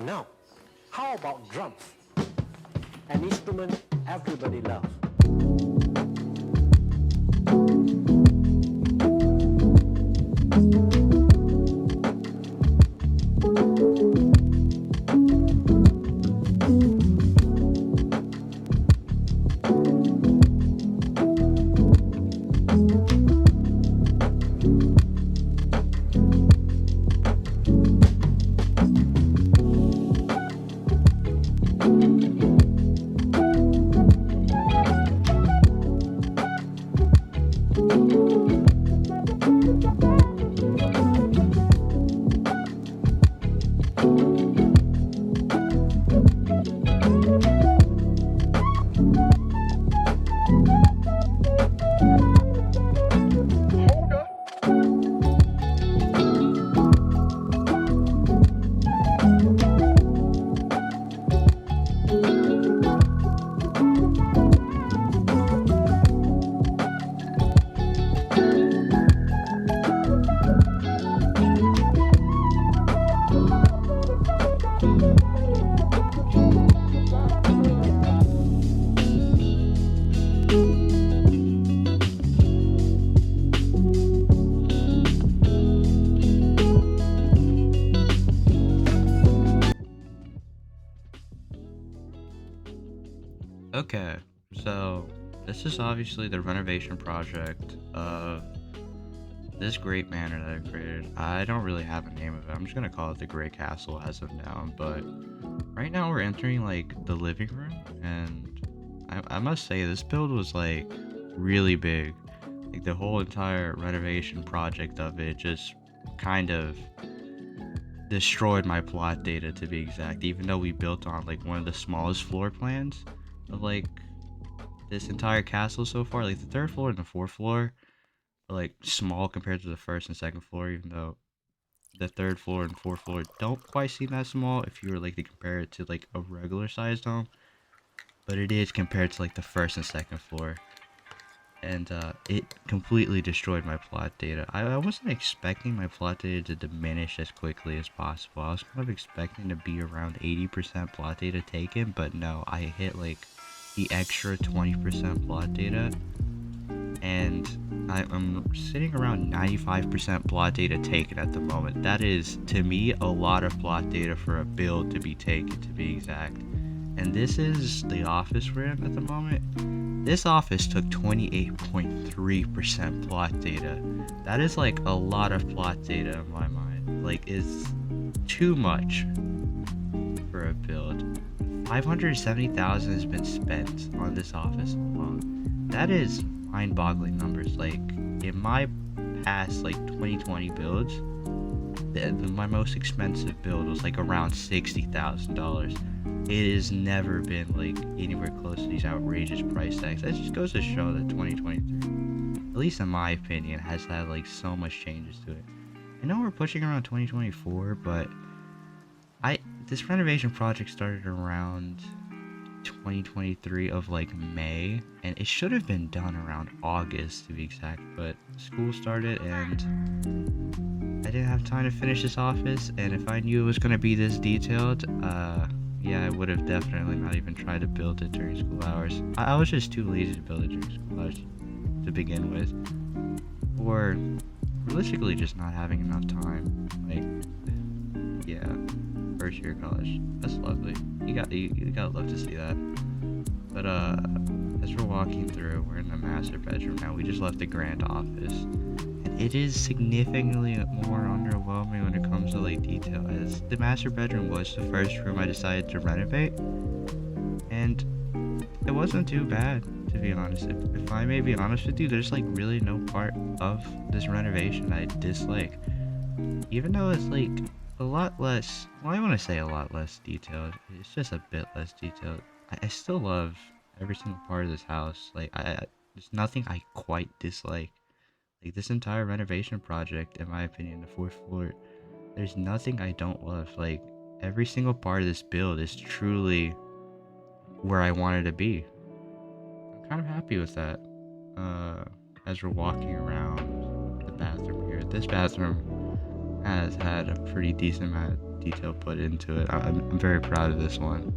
Now, how about drums? An instrument everybody loves. Okay, so this is obviously the renovation project of this great manor that I created. I don't really have a name of it. I'm just gonna call it the Great Castle as of now. But right now we're entering like the living room, and I must say this build was like really big. Like the whole entire renovation project of it just kind of destroyed my plot data to be exact. Even though we built on like one of the smallest floor plans of like this entire castle so far, like the third floor and the fourth floor are like small compared to the first and second floor, even though the third floor and fourth floor don't quite seem that small if you were like to compare it to like a regular sized home, but it is compared to like the first and second floor. And it completely destroyed my plot data. I wasn't expecting my plot data to diminish as quickly as possible. I was kind of expecting to be around 80% plot data taken, but no, I hit like the extra 20% plot data, and I'm sitting around 95% plot data taken at the moment. That is, to me, a lot of plot data for a build to be taken, to be exact. And this is the office we're in at the moment. This office took 28.3% plot data. That is like a lot of plot data in my mind. Like, it's too much for a build. 570,000 has been spent on this office alone. That is mind-boggling numbers. Like, in my past like 2020 builds, my most expensive build was like around $60,000. It has never been like anywhere close to these outrageous price tags. That just goes to show that 2023, at least in my opinion, has had like so much changes to it. I know we're pushing around 2024, but this renovation project started around 2023 of like May, and it should have been done around August to be exact, but school started and I didn't have time to finish this office. And if I knew it was going to be this detailed, yeah, I would have definitely not even tried to build it during school hours. I was just too lazy to build it during school hours to begin with, or realistically just not having enough time. Like, yeah, first year of college, that's lovely. You gotta love to see that. But as we're walking through, we're in the master bedroom now. We just left the grand office, and it is significantly more underwhelming when it comes to like detail, as the master bedroom was the first room I decided to renovate, and it wasn't too bad, to be honest. If I may be honest with you, there's like really no part of this renovation I dislike, even though it's like a lot less, well, I want to say a lot less detailed. It's just a bit less detailed. I still love every single part of this house. Like, there's nothing I quite dislike. Like, this entire renovation project, in my opinion, the fourth floor, there's nothing I don't love. Like, every single part of this build is truly where I wanted to be. I'm kind of happy with that. As we're walking around the bathroom here, this bathroom has had a pretty decent amount detail put into it. I'm very proud of this one.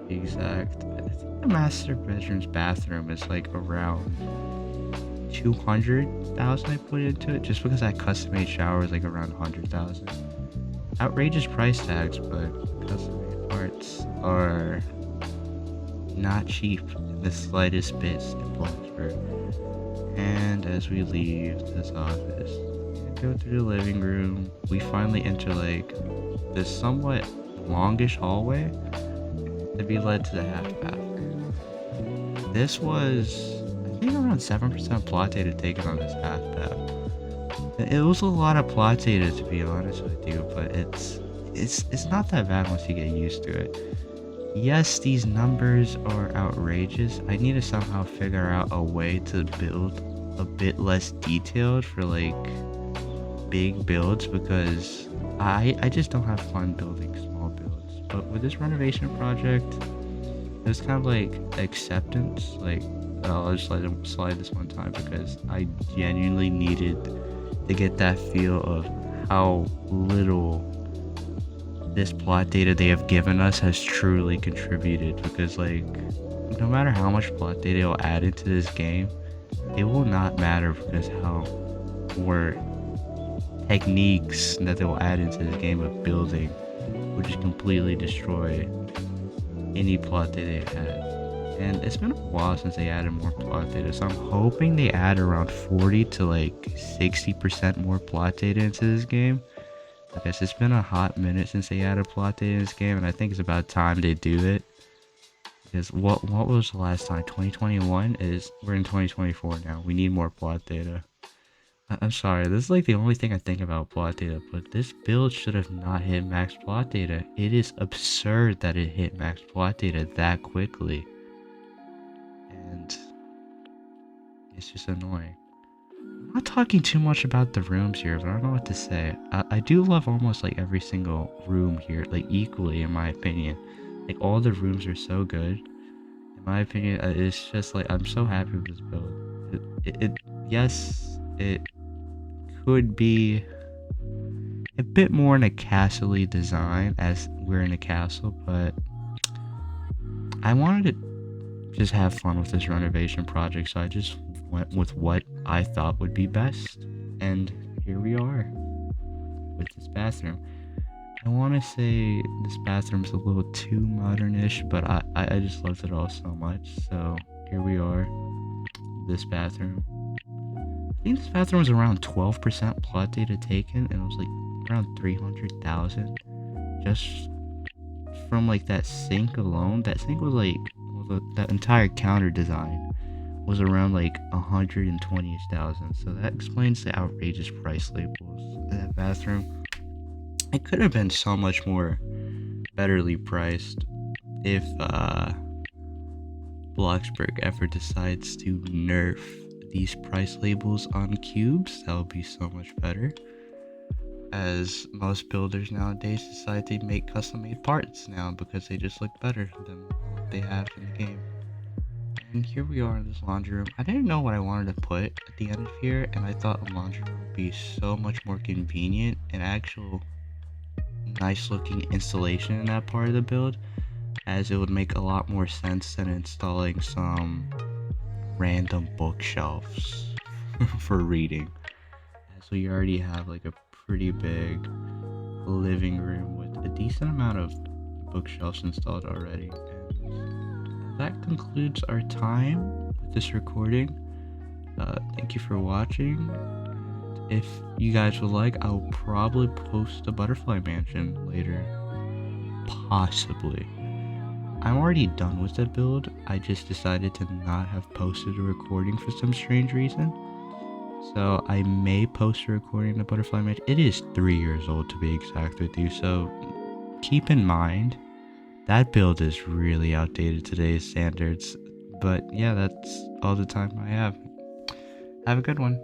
Exact. I think the master bedroom's bathroom is like around 200,000 I put into it, just because that custom made shower is like around 100,000. Outrageous price tags, but custom made parts are not cheap in the slightest bits in Bloxburg. And as we leave this office and go through the living room, we finally enter like this somewhat longish hallway to be led to the half bathroom. This was, I think, around 7% plot data taken on this half bath. It was a lot of plot data, to be honest with you, but it's not that bad once you get used to it. Yes, these numbers are outrageous. I need to somehow figure out a way to build a bit less detailed for like big builds, because I just don't have fun building small builds. But with this renovation project, it was kind of like acceptance. Like, I'll just let him slide this one time because I genuinely needed to get that feel of how little this plot data they have given us has truly contributed. Because like, no matter how much plot data you'll add into this game, it will not matter, because how more techniques that they will add into the game of building will just completely destroy any plot data they had. And it's been a while since they added more plot data, so I'm hoping they add around 40 to like 60% more plot data into this game. I guess it's been a hot minute since they added plot data in this game, and I think it's about time they do it. Because what was the last time? 2021? We're in 2024 now. We need more plot data. I'm sorry, this is like the only thing I think about plot data, but this build should have not hit max plot data. It is absurd that it hit max plot data that quickly. And it's just annoying. I'm not talking too much about the rooms here, but I don't know what to say. I do love almost like every single room here, like equally in my opinion. Like, all the rooms are so good. In my opinion, it's just like, I'm so happy with this build. Yes, it could be a bit more in a castle-y design, as we're in a castle, but I wanted to just have fun with this renovation project, so I just went with what I thought would be best, and here we are with this bathroom. I want to say this bathroom's a little too modern-ish, but I just loved it all so much, so here we are, this bathroom. I think this bathroom was around 12% plot data taken, and it was like around 300,000 just from like that sink alone. That sink was like, that entire counter design was around like 120,000, so that explains the outrageous price labels in that bathroom. It could have been so much more betterly priced if Bloxburg ever decides to nerf these price labels on cubes. That would be so much better, as most builders nowadays decide to make custom made parts now because they just look better than what they have in the game. And here we are in this laundry room. I didn't know what I wanted to put at the end of here, and I thought a laundry room would be so much more convenient and actual nice looking installation in that part of the build, as it would make a lot more sense than installing some random bookshelves for reading, as we already have like a pretty big living room with a decent amount of bookshelves installed already. And that concludes our time with this recording. Thank you for watching. If you guys would like, I'll probably post a butterfly mansion later, possibly. I'm already done with the build. I just decided to not have posted a recording for some strange reason. So I may post a recording of the butterfly mansion. It is 3 years old, to be exact with you, so keep in mind that build is really outdated to today's standards. But yeah, that's all the time I have. Have a good one.